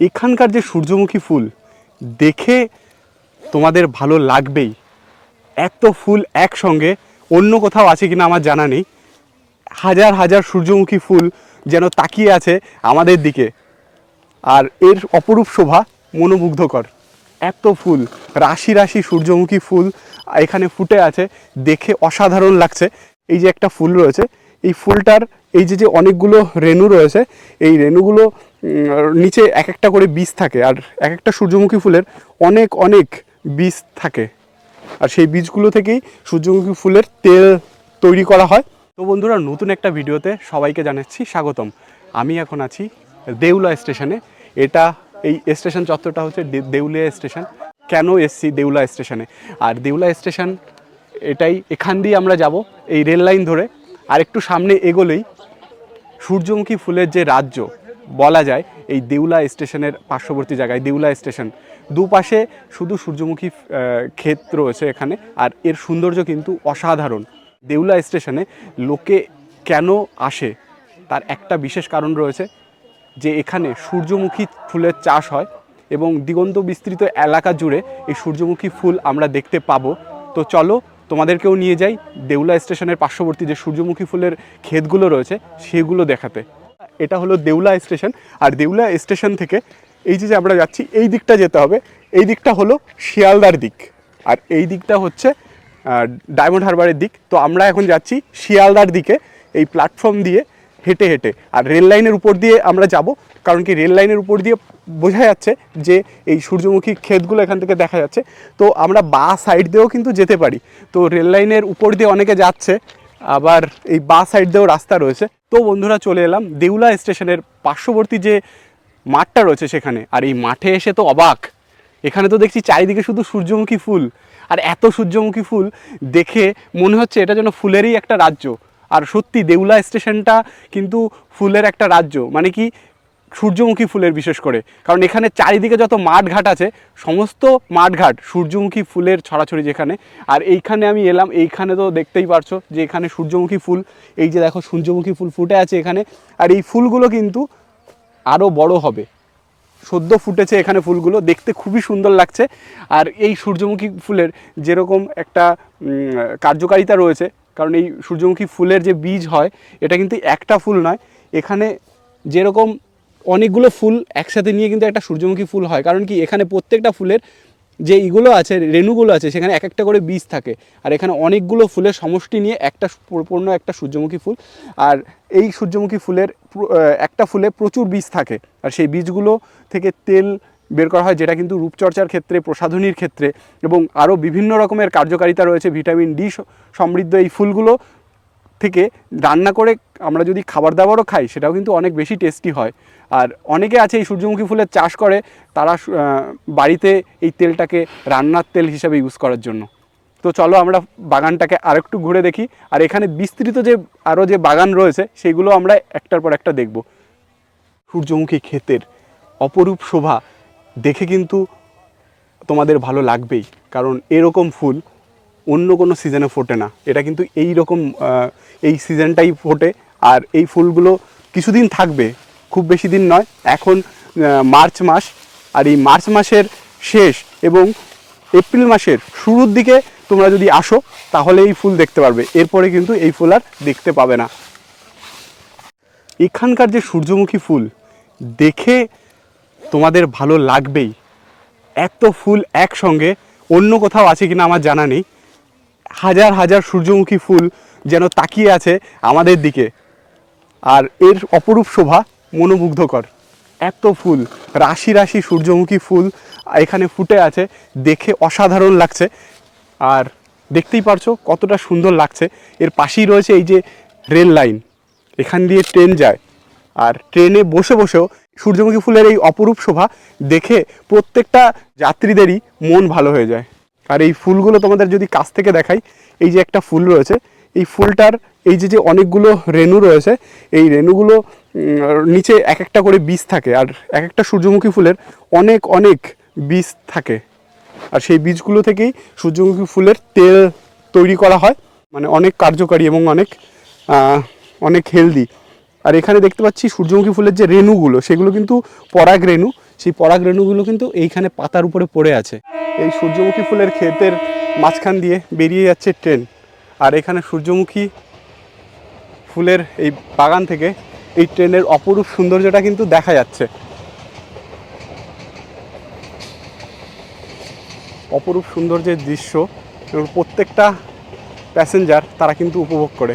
এখানকার যে সূর্যমুখী ফুল দেখে তোমাদের ভালো লাগবেই। এত ফুল একসঙ্গে অন্য কোথাও আছে কিনা আমার জানা নেই। হাজার হাজার সূর্যমুখী ফুল যেন তাকিয়ে আছে আমাদের দিকে, আর এর অপরূপ শোভা মনোমুগ্ধকর। এত ফুল, রাশি রাশি সূর্যমুখী ফুল এখানে ফুটে আছে, দেখে অসাধারণ লাগছে। এই যে একটা ফুল রয়েছে, এই ফুলটার এই যে অনেকগুলো রেণু রয়েছে, এই রেণুগুলো নিচে এক একটা করে বীজ থাকে, আর এক একটা সূর্যমুখী ফুলের অনেক অনেক বীজ থাকে, আর সেই বীজগুলো থেকেই সূর্যমুখী ফুলের তেল তৈরি করা হয়। তো বন্ধুরা, নতুন একটা ভিডিওতে সবাইকে জানাচ্ছি স্বাগতম। আমি এখন আছি দেউলা স্টেশনে। এই স্টেশন চত্বরটা হচ্ছে দেউলিয়া স্টেশন। কেন এসছি দেউলা স্টেশনে? আর দেউলা স্টেশন এখান দিয়ে আমরা যাব এই রেল লাইন ধরে, আর একটু সামনে এগোলেই সূর্যমুখী ফুলের যে রাজ্য বলা যায়, এই দেউলা স্টেশনের পার্শ্ববর্তী জায়গায় দেউলা স্টেশন, দুপাশে শুধু সূর্যমুখী ক্ষেত রয়েছে এখানে, আর এর সৌন্দর্য কিন্তু অসাধারণ। দেউলা স্টেশনে লোকে কেন আসে তার একটা বিশেষ কারণ রয়েছে, যে এখানে সূর্যমুখী ফুলের চাষ হয় এবং দিগন্ত বিস্তৃত এলাকা জুড়ে এই সূর্যমুখী ফুল আমরা দেখতে পাবো। তো চলো তোমাদেরকেও নিয়ে যাই দেউলা স্টেশনের পার্শ্ববর্তী যে সূর্যমুখী ফুলের ক্ষেতগুলো রয়েছে সেগুলো দেখাতে। এটা হলো দেউলা স্টেশন, আর দেউলা স্টেশন থেকে এই যে আমরা যাচ্ছি এই দিকটা যেতে হবে। এই দিকটা হলো শিয়ালদার দিক, আর এই দিকটা হচ্ছে ডায়মন্ড হারবারের দিক। তো আমরা এখন যাচ্ছি শিয়ালদার দিকে, এই প্ল্যাটফর্ম দিয়ে হেঁটে হেঁটে। আর রেল লাইনের উপর দিয়ে আমরা যাব, কারণ কি রেল লাইনের উপর দিয়ে বোঝা যাচ্ছে যে এই সূর্যমুখী ক্ষেতগুলো এখান থেকে দেখা যাচ্ছে। তো আমরা বা সাইড দিয়েও কিন্তু যেতে পারি। তো রেল লাইনের উপর দিয়ে অনেকে যাচ্ছে, আবার এই বা সাইড দিয়েও রাস্তা রয়েছে। তো বন্ধুরা, চলে এলাম দেউলা স্টেশনের পার্শ্ববর্তী যে মাঠটা রয়েছে সেখানে। আর এই মাঠে এসে তো অবাক, এখানে তো দেখছি চারিদিকে শুধু সূর্যমুখী ফুল, আর এত সূর্যমুখী ফুল দেখে মনে হচ্ছে এটা যেন ফুলেরই একটা রাজ্য। আর সত্যি দেউলা স্টেশনটা কিন্তু ফুলের একটা রাজ্য, মানে কি সূর্যমুখী ফুলের বিশেষ করে, কারণ এখানে চারিদিকে যত মাঠঘাট আছে সমস্ত মাঠঘাট সূর্যমুখী ফুলের ছড়াছড়ি যেখানে। আর এইখানে আমি এলাম, এইখানে তো দেখতেই পারছো যে এখানে সূর্যমুখী ফুল, এই যে দেখো সূর্যমুখী ফুল ফুটে আছে এখানে। আর এই ফুলগুলো কিন্তু আরও বড় হবে, সদ্য ফুটেছে এখানে ফুলগুলো, দেখতে খুবই সুন্দর লাগছে। আর এই সূর্যমুখী ফুলের যেরকম একটা কার্যকারিতা রয়েছে, কারণ এই সূর্যমুখী ফুলের যে বীজ হয় এটা কিন্তু একটা ফুল নয়, এখানে যেরকম অনেকগুলো ফুল একসাথে নিয়ে কিন্তু একটা সূর্যমুখী ফুল হয়। কারণ কি এখানে প্রত্যেকটা ফুলের যে ইগুলো আছে, রেণুগুলো আছে, সেখানে এক একটা করে বীজ থাকে, আর এখানে অনেকগুলো ফুলের সমষ্টি নিয়ে একটা পূর্ণ একটা সূর্যমুখী ফুল। আর এই সূর্যমুখী ফুলের একটা ফুলে প্রচুর বীজ থাকে, আর সেই বীজগুলো থেকে তেল বের করা হয়, যেটা কিন্তু রূপচর্চার ক্ষেত্রে, প্রসাধনীর ক্ষেত্রে এবং আরও বিভিন্ন রকমের কার্যকারিতা রয়েছে। ভিটামিন ডি সমৃদ্ধ এই ফুলগুলো থেকে রান্না করে আমরা যদি খাবার দাবারও খাই, সেটাও কিন্তু অনেক বেশি টেস্টি হয়। আর অনেকে আছে এই সূর্যমুখী ফুলের চাষ করে, তারা বাড়িতে এই তেলটাকে রান্নার তেল হিসাবে ইউজ করার জন্য। তো চলো আমরা বাগানটাকে আরেকটু ঘুরে দেখি, আর এখানে বিস্তৃত যে আরও যে বাগান রয়েছে সেগুলো আমরা একটার পর একটা দেখব। সূর্যমুখী ক্ষেতের অপরূপ শোভা দেখে কিন্তু তোমাদের ভালো লাগবেই, কারণ এরকম ফুল অন্য কোনো সিজনে ফোটে না। এটা কিন্তু এই সিজনটাই ফোটে, আর এই ফুলগুলো কিছুদিন থাকবে, খুব বেশি দিন নয়। এখন মার্চ মাস, আর এই মার্চ মাসের শেষ এবং এপ্রিল মাসের শুরুর দিকে তোমরা যদি আসো তাহলে এই ফুল দেখতে পারবে, এরপরে কিন্তু এই ফুল আর দেখতে পাবে না। এখানকার যে সূর্যমুখী ফুল দেখে তোমাদের ভালো লাগবেই। এত ফুল একসঙ্গে অন্য কোথাও আছে কিনা আমার জানা নেই। হাজার হাজার সূর্যমুখী ফুল যেন তাকিয়ে আছে আমাদের দিকে, আর এর অপরূপ শোভা মনোমুগ্ধকর। এত ফুল, রাশি রাশি সূর্যমুখী ফুল এখানে ফুটে আছে, দেখে অসাধারণ লাগছে। আর দেখতেই পারছো কতটা সুন্দর লাগছে। এর পাশেই রয়েছে এই যে রেল লাইন, এখান দিয়ে ট্রেন যায়, আর ট্রেনে বসে বসেও সূর্যমুখী ফুলের এই অপরূপ শোভা দেখে প্রত্যেকটা যাত্রীদেরই মন ভালো হয়ে যায়। আর এই ফুলগুলো তোমাদের যদি কাছ থেকে দেখাই, এই যে একটা ফুল রয়েছে, এই ফুলটার এই যে অনেকগুলো রেণু রয়েছে, এই রেণুগুলো নিচে এক একটা করে বীজ থাকে, আর এক একটা সূর্যমুখী ফুলের অনেক অনেক বীজ থাকে, আর সেই বীজগুলো থেকেই সূর্যমুখী ফুলের তেল তৈরি করা হয়। মানে অনেক কার্যকারী এবং অনেক হেলদি। আর এখানে দেখতে পাচ্ছি সূর্যমুখী ফুলের যে রেণুগুলো, সেগুলো কিন্তু পরাগ রেণু, সেই পরাগরেণুগুলো কিন্তু এইখানে পাতার উপরে পড়ে আছে। এই সূর্যমুখী ফুলের ক্ষেতের মাঝখান দিয়ে বেরিয়ে যাচ্ছে ট্রেন, আর এখানে সূর্যমুখী ফুলের এই বাগান থেকে এই ট্রেনের অপরূপ সৌন্দর্যটা কিন্তু দেখা যাচ্ছে। অপরূপ সৌন্দর্যের দৃশ্য এবং প্রত্যেকটা প্যাসেঞ্জার তারা কিন্তু উপভোগ করে।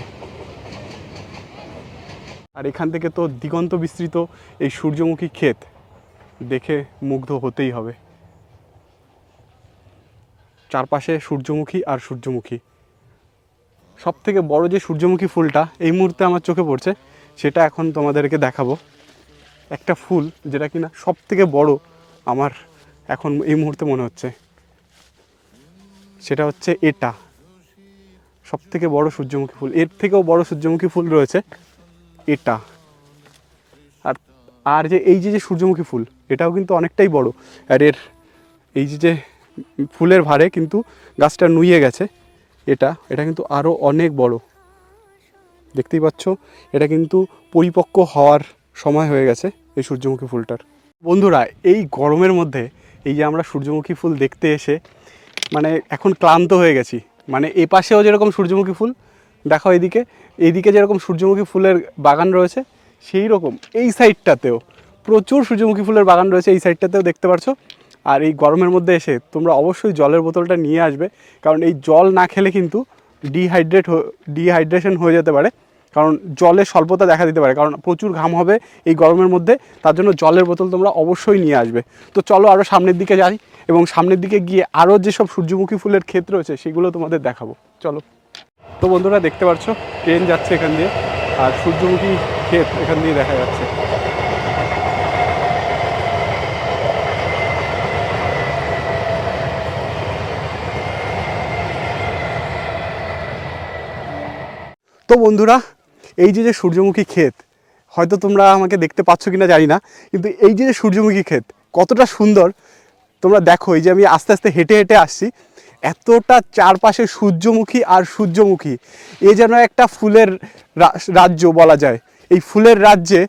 আর এখান থেকে তো দিগন্ত বিস্তৃত এই সূর্যমুখী ক্ষেত দেখে মুগ্ধ হতেই হবে। চারপাশে সূর্যমুখী আর সূর্যমুখী। সব থেকে বড় যে সূর্যমুখী ফুলটা এই মুহূর্তে আমার চোখে পড়ছে সেটা এখন তোমাদেরকে দেখাবো। একটা ফুল যেটা কিনা সব থেকে বড় আমার এখন এই মুহূর্তে মনে হচ্ছে, সেটা হচ্ছে এটা সব থেকে বড় সূর্যমুখী ফুল। এর থেকেও বড় সূর্যমুখী ফুল রয়েছে এটা। আর আর যে এই যে সূর্যমুখী ফুল এটাও কিন্তু অনেকটাই বড়, আর এর এই যে ফুলের ভারে কিন্তু গাছটা নুয়ে গেছে। এটা কিন্তু আরও অনেক বড়, দেখতেই পাচ্ছ। এটা কিন্তু পরিপক্ক হওয়ার সময় হয়ে গেছে এই সূর্যমুখী ফুলটার। বন্ধুরা, এই গরমের মধ্যে এই যে আমরা সূর্যমুখী ফুল দেখতে এসে মানে এখন ক্লান্ত হয়ে গেছি। মানে এ পাশেও যেরকম সূর্যমুখী ফুল দেখো, এইদিকে যেরকম সূর্যমুখী ফুলের বাগান রয়েছে, সেই রকম এই সাইডটাতেও প্রচুর সূর্যমুখী ফুলের বাগান রয়েছে, এই সাইডটাতেও দেখতে পাচ্ছ। আর এই গরমের মধ্যে এসে তোমরা অবশ্যই জলের বোতলটা নিয়ে আসবে, কারণ এই জল না খেলে কিন্তু ডিহাইড্রেশন হয়ে যেতে পারে, কারণ জলের স্বল্পতা দেখা দিতে পারে, কারণ প্রচুর ঘাম হবে এই গরমের মধ্যে। তার জন্য জলের বোতল তোমরা অবশ্যই নিয়ে আসবে। তো চলো আরও সামনের দিকে যাই, এবং সামনের দিকে গিয়ে আরও যেসব সূর্যমুখী ফুলের ক্ষেত রয়েছে সেগুলো তোমাদের দেখাবো। চলো। তো বন্ধুরা, দেখতে পাচ্ছ ট্রেন যাচ্ছে এখান দিয়ে, আর সূর্যমুখী ক্ষেত এখান দিয়ে দেখা যাচ্ছে। তো বন্ধুরা, এই যে সূর্যমুখী ক্ষেত, হয়তো তোমরা আমাকে দেখতে পাচ্ছ কিনা জানি না, কিন্তু এই যে সূর্যমুখী ক্ষেত কতটা সুন্দর তোমরা দেখো। এই যে আমি আস্তে আস্তে হেঁটে হেঁটে আসছি, এতটা চারপাশে সূর্যমুখী আর সূর্যমুখী, এ যেন একটা ফুলের রাজ্য বলা যায়। এই ফুলের রাজ্যে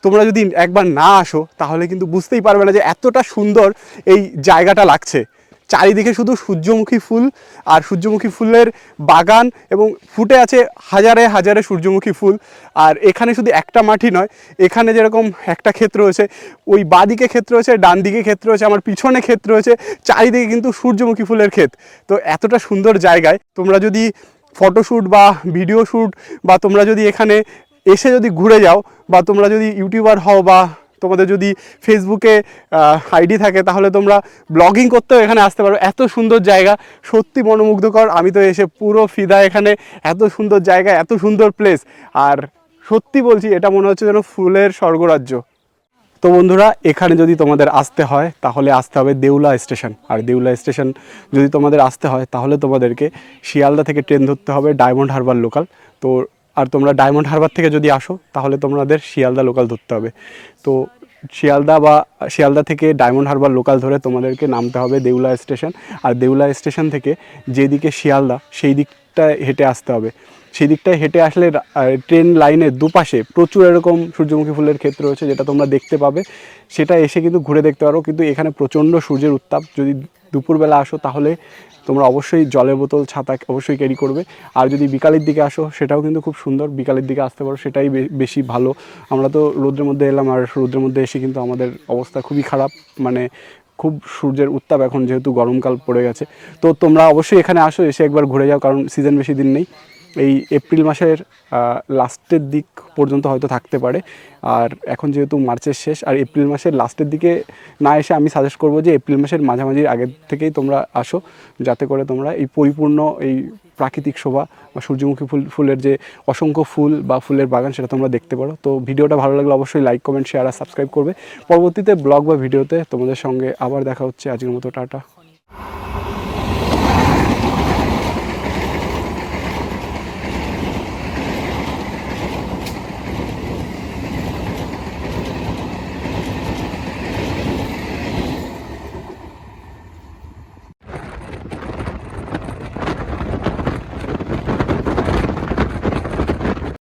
তোমরা যদি একবার না আসো তাহলে কিন্তু বুঝতেই পারবে না যে এতটা সুন্দর এই জায়গাটা লাগছে। চারিদিকে শুধু সূর্যমুখী ফুল আর সূর্যমুখী ফুলের বাগান, এবং ফুটে আছে হাজারে হাজারে সূর্যমুখী ফুল। আর এখানে শুধু একটা মাটি নয়, এখানে যেরকম একটা ক্ষেত রয়েছে, ওই বাঁদিকে ক্ষেত রয়েছে, ডান দিকে ক্ষেত রয়েছে, আমার পিছনে ক্ষেত রয়েছে, চারিদিকে কিন্তু সূর্যমুখী ফুলের ক্ষেত। তো এতটা সুন্দর জায়গায় তোমরা যদি ফটোশ্যুট বা ভিডিও শ্যুট, বা তোমরা যদি এখানে এসে যদি ঘুরে যাও, বা তোমরা যদি ইউটিউবার হও, বা তোমাদের যদি ফেসবুকে আইডি থাকে, তাহলে তোমরা ব্লগিং করতেও এখানে আসতে পারো। এত সুন্দর জায়গা, সত্যি মনোমুগ্ধকর। আমি তো এসে পুরো ফিদা এখানে। এত সুন্দর জায়গা, এত সুন্দর প্লেস, আর সত্যি বলছি এটা মনে হচ্ছে যেন ফুলের স্বর্গরাজ্য। তো বন্ধুরা, এখানে যদি তোমাদের আসতে হয় তাহলে আসতে হবে দেউলা স্টেশন। আর দেউলা স্টেশন যদি তোমাদের আসতে হয় তাহলে তোমাদেরকে শিয়ালদা থেকে ট্রেন ধরতে হবে ডায়মন্ড হারবার লোকাল। তো আর তোমরা ডায়মন্ড হারবার থেকে যদি আসো তাহলে তোমাদের শিয়ালদা লোকাল ধরতে হবে। তো শিয়ালদা থেকে ডায়মন্ড হারবার লোকাল ধরে তোমাদেরকে নামতে হবে দেউলা স্টেশন। আর দেউলা স্টেশন থেকে যেদিকে শিয়ালদা সেই দিকটায় হেঁটে আসতে হবে। সেই দিকটায় হেঁটে আসলে ট্রেন লাইনের দুপাশে প্রচুর এরকম সূর্যমুখী ফুলের ক্ষেত রয়েছে, যেটা তোমরা দেখতে পাবে। সেটা এসে কিন্তু ঘুরে দেখতে পারো। কিন্তু এখানে প্রচণ্ড সূর্যের উত্তাপ, যদি দুপুরবেলা আসো তাহলে তোমরা অবশ্যই জলের বোতল, ছাতা অবশ্যই ক্যারি করবে। আর যদি বিকালের দিকে আসো সেটাও কিন্তু খুব সুন্দর, বিকালের দিকে আসতে পারো, সেটাই বেশি ভালো। আমরা তো রোদ্রের মধ্যে এলাম, আর রোদ্রের মধ্যে এসে কিন্তু আমাদের অবস্থা খুবই খারাপ, মানে খুব সূর্যের উত্তাপ, এখন যেহেতু গরমকাল পড়ে গেছে। তো তোমরা অবশ্যই এখানে আসো, এসে একবার ঘুরে যাও, কারণ সিজন বেশি দিন নেই। এই এপ্রিল মাসের লাস্টের দিক পর্যন্ত হয়তো থাকতে পারে। আর এখন যেহেতু মার্চের শেষ, আর এপ্রিল মাসের লাস্টের দিকে না এসে আমি সাজেস্ট করবো যে এপ্রিল মাসের মাঝামাঝির আগের থেকেই তোমরা আসো, যাতে করে তোমরা এই পরিপূর্ণ এই প্রাকৃতিক শোভা বা সূর্যমুখী ফুলের যে অসংখ্য ফুল বা ফুলের বাগান সেটা তোমরা দেখতে পারো। তো ভিডিওটা ভালো লাগলে অবশ্যই লাইক, কমেন্ট, শেয়ার আর সাবস্ক্রাইব করবে। পরবর্তীতে ব্লগ বা ভিডিওতে তোমাদের সঙ্গে আবার দেখা হচ্ছে। আজকের মতো টাটা।